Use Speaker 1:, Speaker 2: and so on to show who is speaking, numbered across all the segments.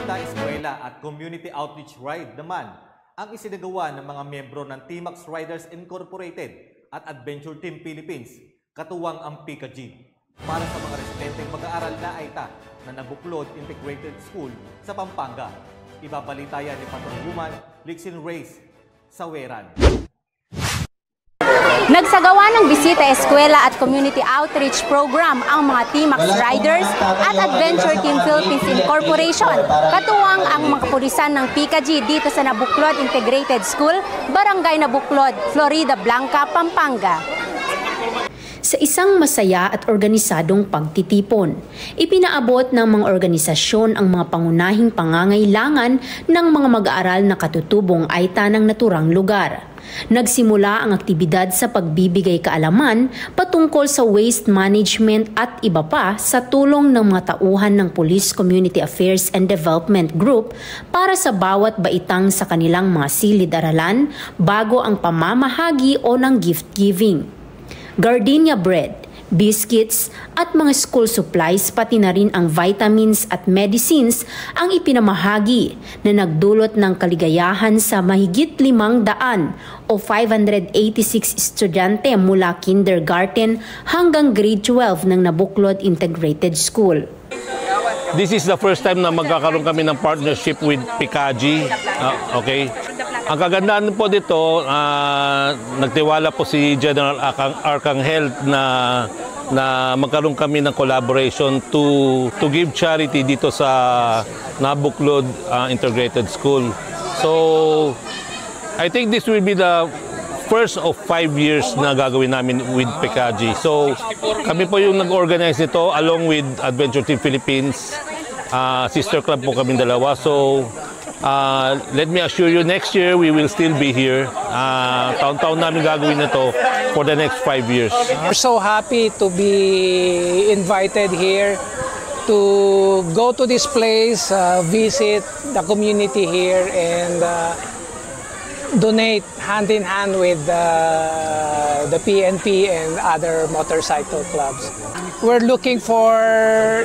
Speaker 1: Balita Eskwela at Community Outreach Ride naman ang isinagawa ng mga miyembro ng T-Max Riders Incorporated at Adventure Team Philippines, katuwang ang PICA-G, para sa mga residenteng mag-aaral na AITA na Nabuklod Integrated School sa Pampanga. Ibabalita yan ni Patrolwoman Lixin Reyes sa Weran.
Speaker 2: Nagsagawa ng bisita eskwela at community outreach program ang mga T-Max Riders at Adventure Team Philippines Incorporation, katuwang ang mga kapulisan ng PICA-G dito sa Nabuklod Integrated School, Barangay Nabuklod, Florida Blanca, Pampanga. Sa isang masaya at organisadong pagtitipon, ipinaabot ng mga organisasyon ang mga pangunahing pangangailangan ng mga mag-aaral na katutubong AITA ng naturang lugar. Nagsimula ang aktibidad sa pagbibigay kaalaman patungkol sa waste management at iba pa sa tulong ng mga tauhan ng Police Community Affairs and Development Group para sa bawat baitang sa kanilang mga silid-aralan bago ang pamamahagi o ng gift-giving. Gardenia bread, biscuits at mga school supplies pati na rin ang vitamins at medicines ang ipinamahagi na nagdulot ng kaligayahan sa mahigit 500 o 586 estudyante mula kindergarten hanggang grade 12 ng Nabuklod Integrated School.
Speaker 3: This is the first time na magkakaroon kami ng partnership with PICA-G. Okay. Ang kagandahan po dito, nagtiwala po si General Arcangel na magkaroon kami ng collaboration to give charity dito sa Nabuklod Integrated School. So, I think this will be the first of 5 years na gagawin namin with PICA-G. So, kami po yung nag-organize nito along with Adventure Team Philippines. Sister club po kami dalawa. So, let me assure you, next year we will still be here. Taon-taon namin gagawin ito for the next 5 years.
Speaker 4: We're so happy to be invited here to go to this place, visit the community here, and donate hand in hand with the PNP and other motorcycle clubs. We're looking for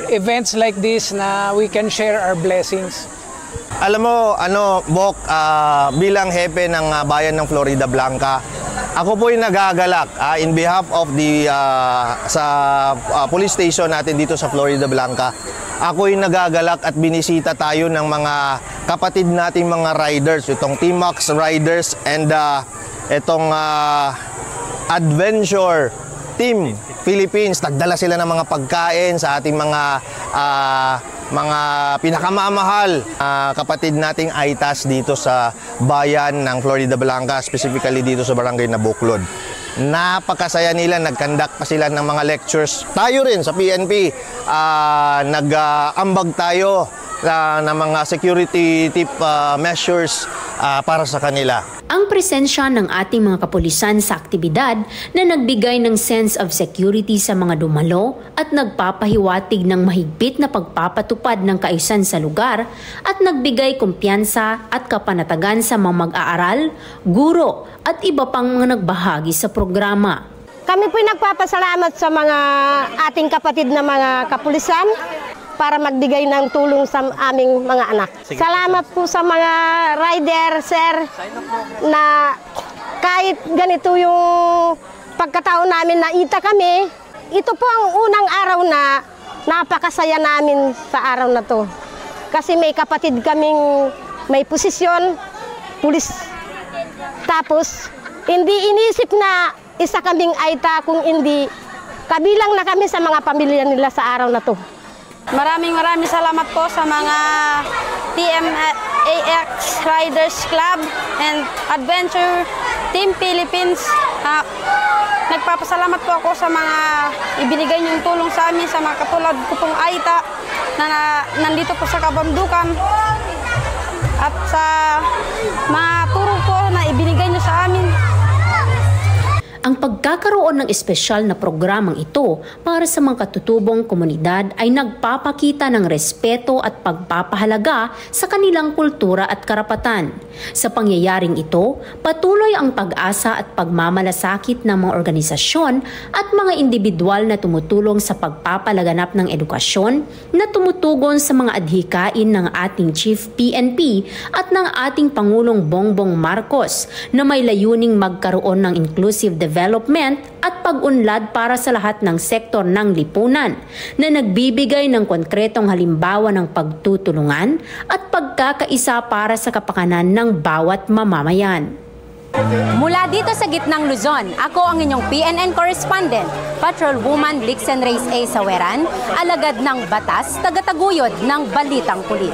Speaker 4: events like this na we can share our blessings.
Speaker 5: Alam mo, Bok, bilang hepe ng bayan ng Florida Blanca, ako po'y nagagalak in behalf of the police station natin dito sa Florida Blanca. Ako'y nagagalak at binisita tayo ng mga kapatid nating mga riders, itong T-Max Riders and itong Adventure Team Philippines. Nagdala sila ng mga pagkain sa ating mga pinakamamahal kapatid nating AITAs dito sa bayan ng Florida Blanca, specifically dito sa Barangay Nabuklod. Napakasaya nila, nagkandak pa sila ng mga lectures. Tayo rin sa PNP, nag-ambag tayo ng mga security tip measures para sa kanila.
Speaker 2: Ang presensya ng ating mga kapulisan sa aktibidad na nagbigay ng sense of security sa mga dumalo at nagpapahiwatig ng mahigpit na pagpapatupad ng kaayusan sa lugar at nagbigay kumpiyansa at kapanatagan sa mga mag-aaral, guro at iba pang mga nagbahagi sa programa.
Speaker 6: Kami po'y nagpapasalamat sa mga ating kapatid na mga kapulisan para magbigay ng tulong sa aming mga anak. Salamat po sa mga rider, sir, na kahit ganito yung pagkataon namin na ita kami, ito po ang unang araw na napakasaya namin sa araw na to. Kasi may kapatid kaming may posisyon, pulis. Tapos, hindi inisip na isa kaming AITA kung hindi kabilang na kami sa mga pamilya nila sa araw na to.
Speaker 7: Maraming salamat po sa mga TMAX Riders Club and Adventure Team Philippines. Nagpapasalamat po ako sa mga ibinigay niyong tulong sa amin, sa mga katulad ko pong AITA na nandito po sa Kabamdukan, at sa mga turo po na ibinigay niyo sa amin.
Speaker 2: Ang pagkakaroon ng espesyal na programang ito para sa mga katutubong komunidad ay nagpapakita ng respeto at pagpapahalaga sa kanilang kultura at karapatan. Sa pangyayaring ito, patuloy ang pag-asa at pagmamalasakit ng mga organisasyon at mga individual na tumutulong sa pagpapalaganap ng edukasyon na tumutugon sa mga adhikain ng ating Chief PNP at ng ating Pangulong Bongbong Marcos na may layuning magkaroon ng inclusive development at pag-unlad para sa lahat ng sektor ng lipunan na nagbibigay ng konkretong halimbawa ng pagtutulungan at pagkakaisa para sa kapakanan ng bawat mamamayan. Mula dito sa gitnang Luzon, ako ang inyong PNN correspondent, Patrolwoman Lixen Reyes A. Saweran, alagad ng batas, tagataguyod ng Balitang Pulis.